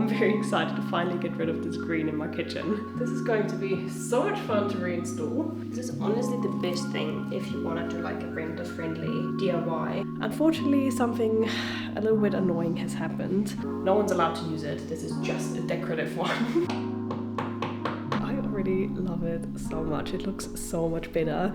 I'm very excited to finally get rid of this green in my kitchen. This is going to be so much fun to reinstall. This is honestly the best thing if you want to do like a renter-friendly DIY. Unfortunately, something a little bit annoying has happened. No one's allowed to use it. This is just a decorative one. I already love it so much. It looks so much better.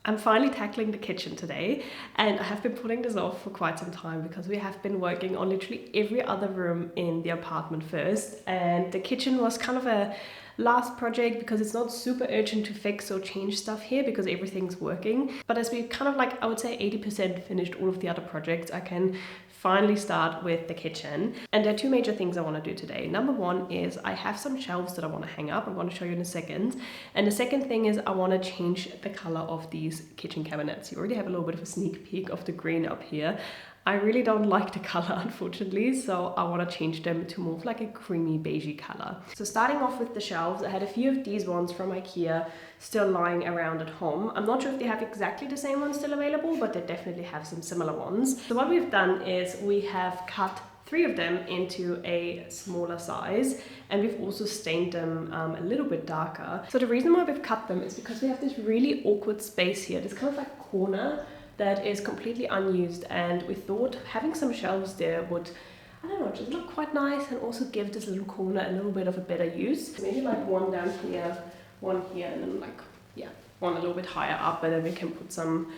I'm finally tackling the kitchen today, and I have been putting this off for quite some time because we have been working on literally every other room in the apartment first, and the kitchen was kind of a last project because it's not super urgent to fix or change stuff here because everything's working. But as we kind of like, I would say 80% finished all of the other projects, I can finally start with the kitchen. And there are two major things I want to do today. Number one is I have some shelves that I want to hang up. I'm going to show you in a second. And the second thing is I want to change the color of these kitchen cabinets. You already have a little bit of a sneak peek of the green up here. I really don't like the color, unfortunately, so I want to change them to more of like a creamy beigey color. So starting off with the shelves, I had a few of these ones from Ikea still lying around at home. I'm not sure if they have exactly the same ones still available, but they definitely have some similar ones. So what we've done is we have cut 3 of them into a smaller size, and we've also stained them a little bit darker. So the reason why we've cut them is because we have this really awkward space here, this kind of like corner that is completely unused, and we thought having some shelves there would, I don't know, just look quite nice and also give this little corner a little bit of a better use. Maybe like one down here, one here, and then like, yeah, one a little bit higher up, and then we can put some,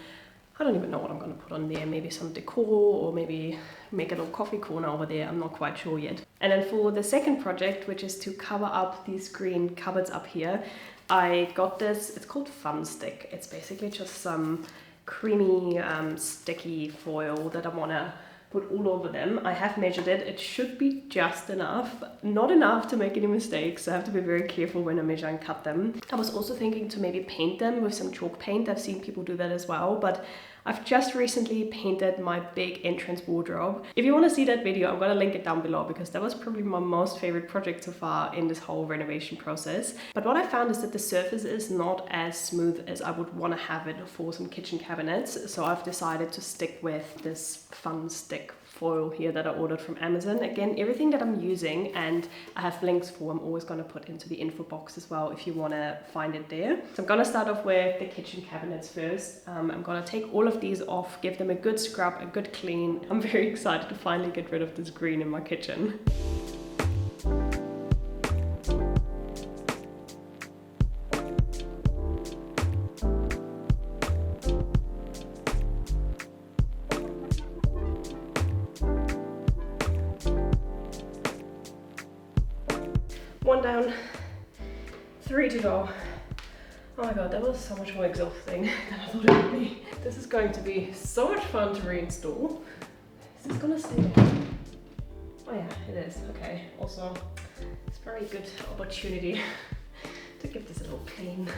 I don't even know what I'm going to put on there, maybe some decor, or maybe make a little coffee corner over there, I'm not quite sure yet. And then for the second project, which is to cover up these green cupboards up here, I got this, it's called Fun Stick. It's basically just some creamy sticky foil that I want to put all over them. I have measured it. It should be just enough, not enough to make any mistakes. I have to be very careful when I measure and cut them. I was also thinking to maybe paint them with some chalk paint. I've seen people do that as well, but I've just recently painted my big entrance wardrobe. If you want to see that video, I'm going to link it down below because that was probably my most favorite project so far in this whole renovation process. But what I found is that the surface is not as smooth as I would want to have it for some kitchen cabinets. So I've decided to stick with this Fun Stick foil here that I ordered from Amazon. Again, everything that I'm using and I have links for, I'm always going to put into the info box as well if you want to find it there. So I'm going to start off with the kitchen cabinets first. I'm going to take all of these off, give them a good scrub, a good clean. I'm very excited to finally get rid of this green in my kitchen. One down, 3 to go. Oh my god, that was so much more exhausting than I thought it would be. This is going to be so much fun to reinstall. Is this gonna stay there? Oh yeah, it is. Okay, also, it's a very good opportunity to give this a little clean.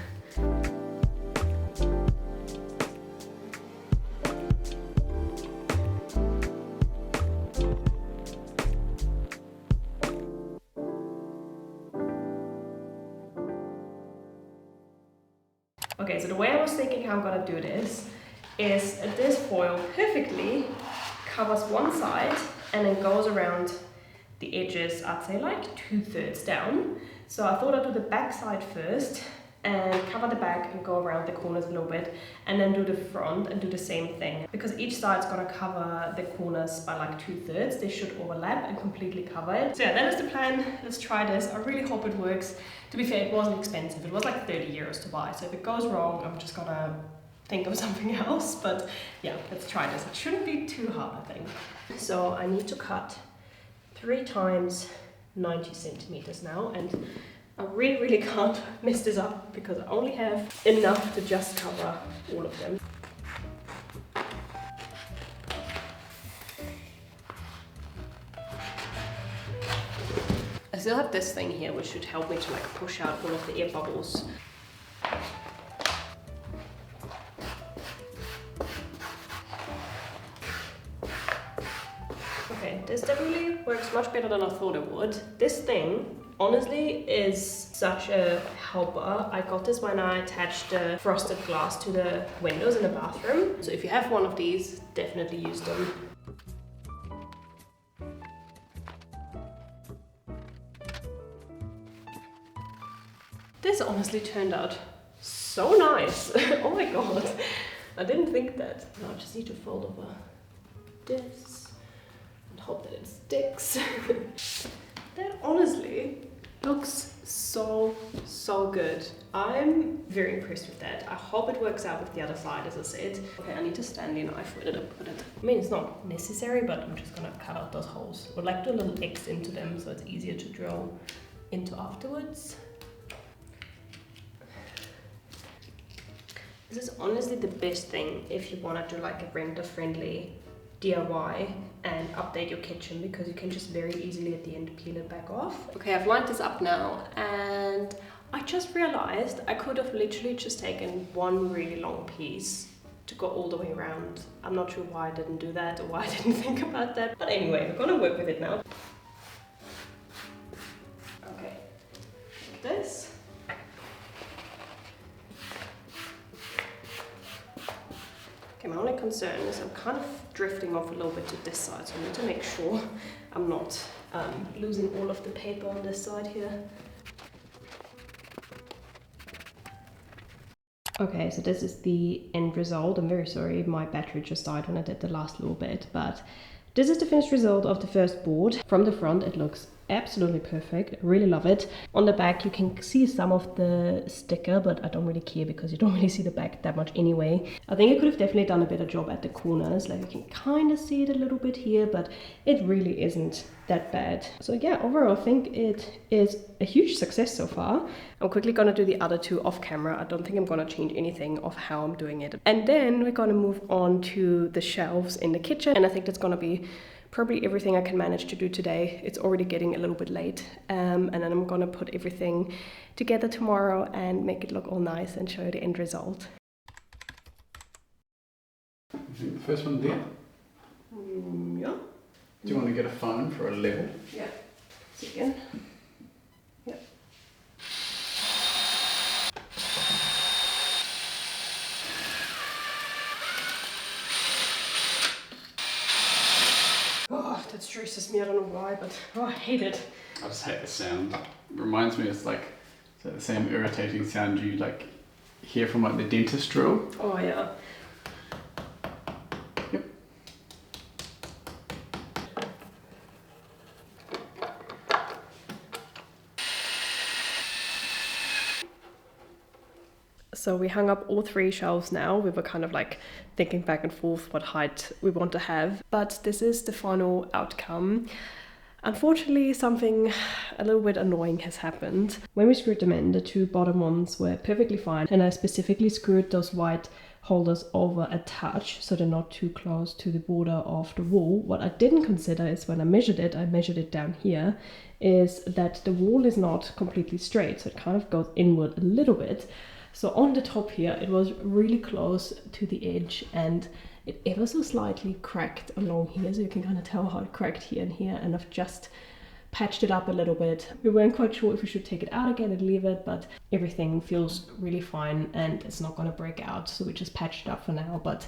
Okay, so the way I was thinking how I'm gonna do this is this foil perfectly covers one side and then goes around the edges, I'd say like 2/3 down. So I thought I'd do the back side first and cover the back and go around the corners a little bit, and then do the front and do the same thing. Because each side's gonna cover the corners by like 2/3, they should overlap and completely cover it. So yeah, that is the plan. Let's try this. I really hope it works. To be fair, it wasn't expensive. It was like 30 euros to buy. So if it goes wrong, I'm just gonna think of something else. But yeah, let's try this. It shouldn't be too hard, I think. So I need to cut 3 times 90 centimeters now, and I really can't mess this up because I only have enough to just cover all of them. I still have this thing here which should help me to like push out all of the air bubbles. Okay, this definitely works much better than I thought it would. This thing honestly is such a helper. I got this when I attached the frosted glass to the windows in the bathroom. So if you have one of these, definitely use them. This honestly turned out so nice. Oh my god, I didn't think that. Now I just need to fold over this and hope that it sticks. That honestly looks so good. I'm very impressed with that. I hope it works out with the other side, as I said. Okay, I need to Stanley knife. Where did I put it? I mean, it's not necessary, but I'm just gonna cut out those holes. Or like do a little X into them so it's easier to drill into afterwards. This is honestly the best thing if you want to do like a renter-friendly DIY and update your kitchen, because you can just very easily at the end peel it back off. Okay, I've lined this up now, and I just realized I could have literally just taken one really long piece to go all the way around. I'm not sure why I didn't do that or why I didn't think about that. But anyway, we're gonna work with it now. Okay, like this. Okay, my only concern is I'm kind of drifting off a little bit to this side, so I need to make sure I'm not losing all of the paper on this side here. Okay, so this is the end result. I'm very sorry, my battery just died when I did the last little bit, but this is the finished result of the first board. From the front, it looks absolutely perfect. I really love it. On the back, you can see some of the sticker, but I don't really care because you don't really see the back that much anyway. I think I could have definitely done a better job at the corners. Like you can kind of see it a little bit here, but it really isn't that bad. So yeah, overall, I think it is a huge success so far. I'm quickly gonna do the other two off camera. I don't think I'm gonna change anything of how I'm doing it. And then we're gonna move on to the shelves in the kitchen. And I think that's gonna be probably everything I can manage to do today. It's already getting a little bit late. And then I'm gonna put everything together tomorrow and make it look all nice and show you the end result. I think the first one there. Yeah. Do you want to get a phone for a level? Yeah. See again. Yeah. Oh, that stresses me. I don't know why, but oh, I hate it. I just hate the sound. It reminds me, it's like the same irritating sound you like hear from like the dentist drill. Oh yeah. Yep. So we hung up all three shelves now. We were kind of like thinking back and forth what height we want to have, but this is the final outcome. Unfortunately, something a little bit annoying has happened. When we screwed them in, the two bottom ones were perfectly fine, and I specifically screwed those white holders over a touch so they're not too close to the border of the wall. What I didn't consider is when I measured it down here, is that the wall is not completely straight, so it kind of goes inward a little bit. So on the top here, it was really close to the edge, and it ever so slightly cracked along here, so you can kind of tell how it cracked here and here, and I've just patched it up a little bit. We weren't quite sure if we should take it out again and leave it, but everything feels really fine and it's not going to break out, so we just patched it up for now. But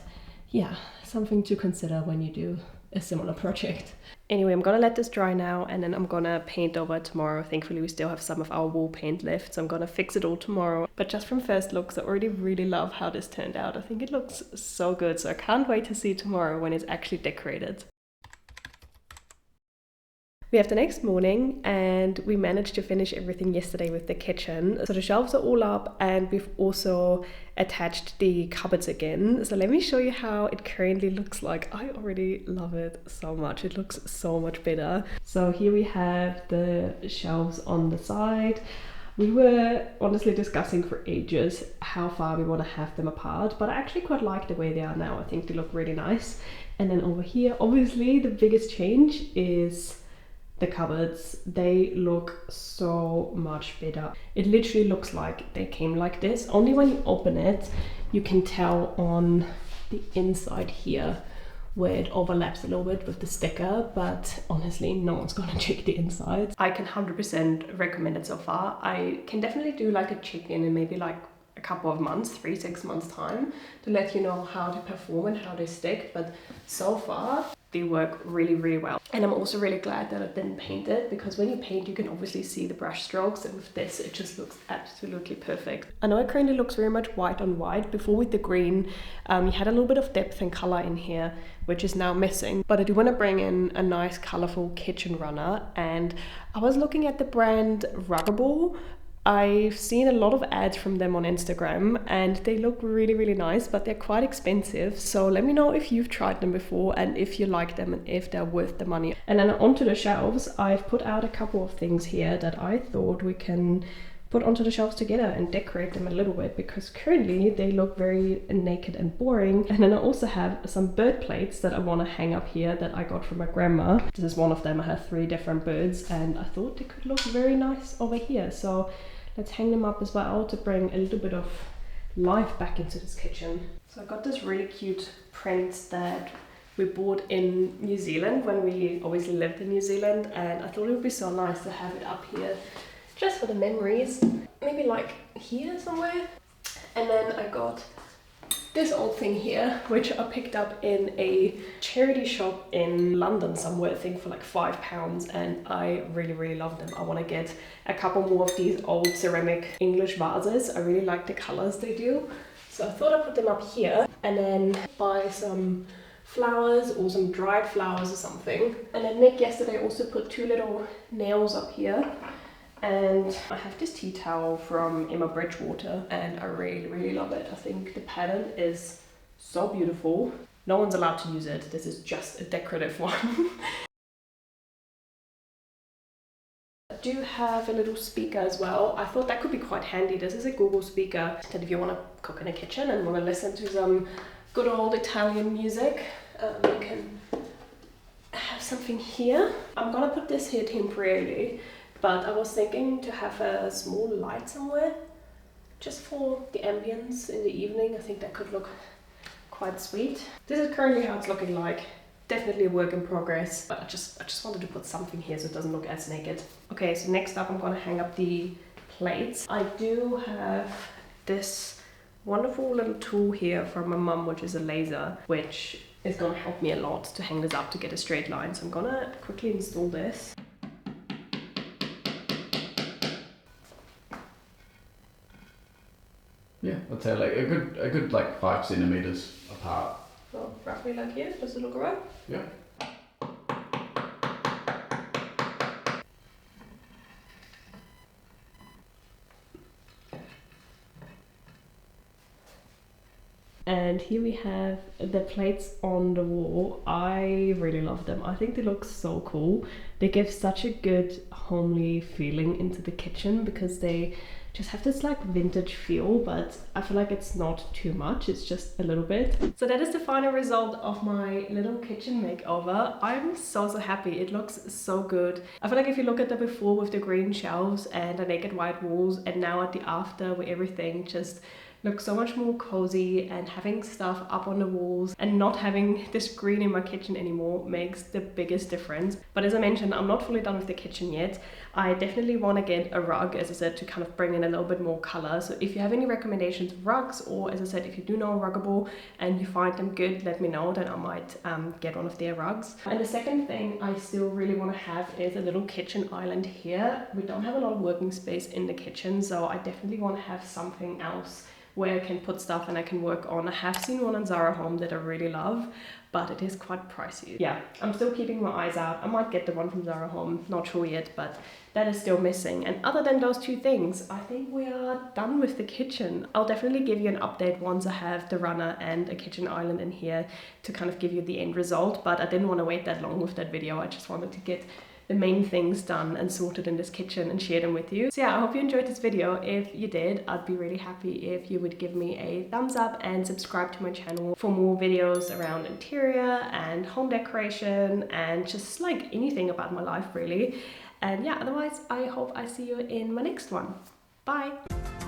yeah, something to consider when you do a similar project. Anyway, I'm gonna let this dry now, and then I'm gonna paint over tomorrow. Thankfully, we still have some of our wall paint left, so I'm gonna fix it all tomorrow. But just from first looks, I already really love how this turned out. I think it looks so good, so I can't wait to see tomorrow when it's actually decorated. We have the next morning, and we managed to finish everything yesterday with the kitchen. So the shelves are all up, and we've also attached the cupboards again. So let me show you how it currently looks like. I already love it so much. It looks so much better. So here we have the shelves on the side. We were honestly discussing for ages how far we want to have them apart, but I actually quite like the way they are now. I think they look really nice. And then over here, obviously the biggest change is the cupboards. They look so much better. It literally looks like they came like this. Only when you open it, you can tell on the inside here where it overlaps a little bit with the sticker, but honestly, no one's gonna check the inside. I can 100% recommend it so far. I can definitely do like a check-in in maybe like a couple of months, 3-6 months time, to let you know how they perform and how they stick, but so far they work really, really well. And I'm also really glad that I didn't paint it, because when you paint you can obviously see the brush strokes, and with this it just looks absolutely perfect. I know it currently looks very much white on white. Before with the green you had a little bit of depth and color in here, which is now missing, but I do want to bring in a nice colorful kitchen runner. And I was looking at the brand RØDE. I've seen a lot of ads from them on Instagram and they look really, really nice, but they're quite expensive. So let me know if you've tried them before and if you like them and if they're worth the money. And then onto the shelves, I've put out a couple of things here that I thought we can put onto the shelves together and decorate them a little bit, because currently they look very naked and boring. And then I also have some bird plates that I want to hang up here that I got from my grandma. This is one of them. I have 3 different birds and I thought they could look very nice over here. So let's hang them up as well to bring a little bit of life back into this kitchen. So I got this really cute print that we bought in New Zealand when we obviously lived in New Zealand, and I thought it would be so nice to have it up here just for the memories, maybe like here somewhere. And then I got this old thing here, which I picked up in a charity shop in London somewhere, I think for like £5, and I really, really love them. I want to get a couple more of these old ceramic English vases. I really like the colors they do. So I thought I'd put them up here and then buy some flowers or some dried flowers or something. And then Nick yesterday also put 2 little nails up here. And I have this tea towel from Emma Bridgewater and I really, really love it. I think the pattern is so beautiful. No one's allowed to use it. This is just a decorative one. I do have a little speaker as well. I thought that could be quite handy. This is a Google speaker that if you want to cook in a kitchen and want to listen to some good old Italian music, you can have something here. I'm gonna put this here temporarily. But I was thinking to have a small light somewhere, just for the ambience in the evening. I think that could look quite sweet. This is currently how it's looking like. Definitely a work in progress, but I just wanted to put something here so it doesn't look as naked. Okay, so next up I'm gonna hang up the plates. I do have this wonderful little tool here from my mum, which is a laser, which is gonna help me a lot to hang this up to get a straight line. So I'm gonna quickly install this. Yeah, I'd say like a good like 5 centimeters apart. So roughly like here, does it look alright? Yeah. And here we have the plates on the wall. I really love them. I think they look so cool. They give such a good homely feeling into the kitchen because they just have this like vintage feel, but I feel like it's not too much, it's just a little bit. So that is the final result of my little kitchen makeover. I'm so happy. It looks so good. I feel like if you look at the before with the green shelves and the naked white walls, and now at the after where everything just looks so much more cozy, and having stuff up on the walls and not having this green in my kitchen anymore makes the biggest difference. But as I mentioned, I'm not fully done with the kitchen yet. I definitely want to get a rug, as I said, to kind of bring in a little bit more color. So if you have any recommendations of rugs, or as I said, if you do know Ruggable and you find them good, let me know, then I might get one of their rugs. And the second thing I still really want to have is a little kitchen island here. We don't have a lot of working space in the kitchen, so I definitely want to have something else where I can put stuff and I can work on. I have seen one on Zara Home that I really love, but it is quite pricey. Yeah, I'm still keeping my eyes out. I might get the one from Zara Home, not sure yet, but that is still missing. And other than those 2 things, I think we are done with the kitchen. I'll definitely give you an update once I have the runner and a kitchen island in here to kind of give you the end result, but I didn't want to wait that long with that video. I just wanted to get the main things done and sorted in this kitchen and share them with you. So yeah, I hope you enjoyed this video. If you did, I'd be really happy if you would give me a thumbs up and subscribe to my channel for more videos around interior and home decoration and just like anything about my life really. And yeah, otherwise I hope I see you in my next one. Bye!